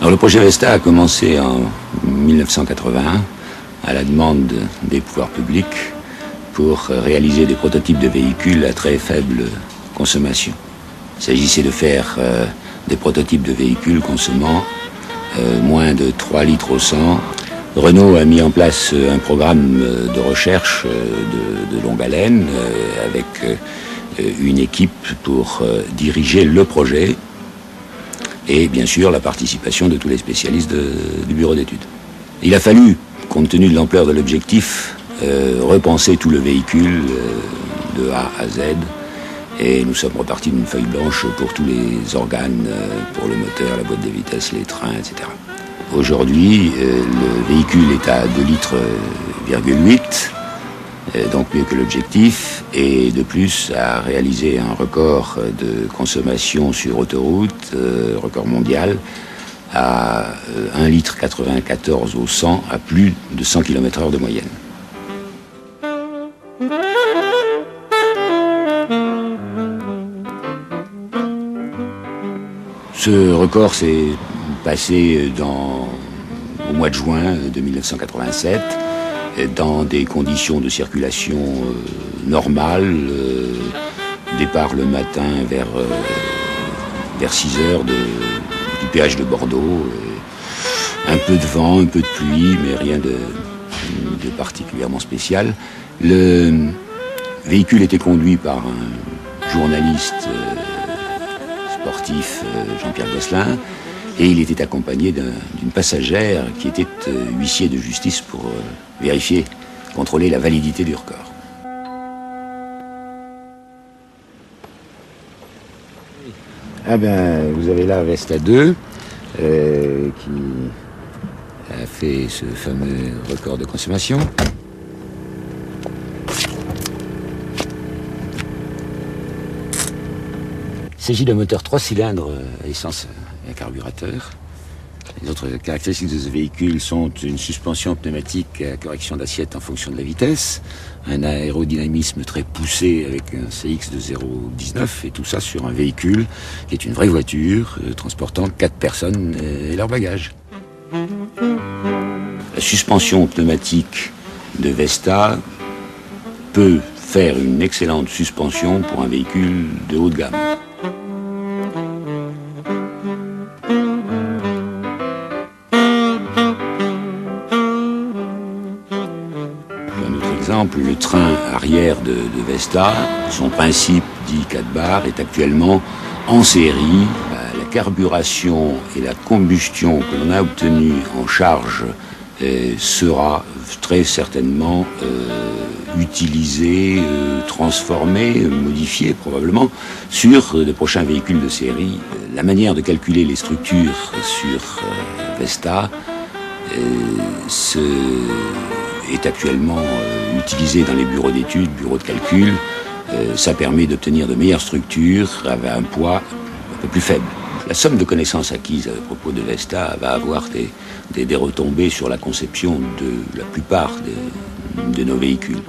Alors, le projet Vesta a commencé en 1981 à la demande des pouvoirs publics pour réaliser des prototypes de véhicules à très faible consommation. Il s'agissait de faire des prototypes de véhicules consommant moins de 3 litres au 100. Renault a mis en place un programme de recherche de longue haleine avec une équipe pour diriger le projet et bien sûr la participation de tous les spécialistes du bureau d'études. Il a fallu, compte tenu de l'ampleur de l'objectif, repenser tout le véhicule de A à Z, et nous sommes repartis d'une feuille blanche pour tous les organes, pour le moteur, la boîte de vitesses, les trains, etc. Aujourd'hui, le véhicule est à 2,8 litres, donc mieux que l'objectif, et de plus a réalisé un record de consommation sur autoroute, record mondial, à 1,94 litre au 100 à plus de 100 km/h de moyenne. Ce record s'est passé au mois de juin de 1987 dans des conditions de circulation normales, départ le matin vers 6 heures du péage de Bordeaux, un peu de vent, un peu de pluie, mais rien de particulièrement spécial. Le véhicule était conduit par un journaliste sportif, Jean-Pierre Gosselin, et il était accompagné d'une passagère qui était huissier de justice pour vérifier, contrôler la validité du record. Ah ben, vous avez là Vesta 2 qui a fait ce fameux record de consommation. Il s'agit d'un moteur 3 cylindres à essence et à carburateur. Les autres caractéristiques de ce véhicule sont une suspension pneumatique à correction d'assiette en fonction de la vitesse, un aérodynamisme très poussé avec un CX de 0,19 et tout ça sur un véhicule qui est une vraie voiture transportant 4 personnes et leurs bagages. La suspension pneumatique de Vesta peut faire une excellente suspension pour un véhicule de haut de gamme. Exemple, le train arrière de Vesta, son principe dit 4 bars, est actuellement en série. La carburation et la combustion que l'on a obtenue en charge sera très certainement utilisée, transformée, modifiée probablement sur de prochains véhicules de série. La manière de calculer les structures sur Vesta est actuellement utilisé dans les bureaux d'études, bureaux de calcul. Ça permet d'obtenir de meilleures structures avec un poids un peu plus faible. La somme de connaissances acquises à propos de Vesta va avoir des retombées sur la conception de la plupart de nos véhicules.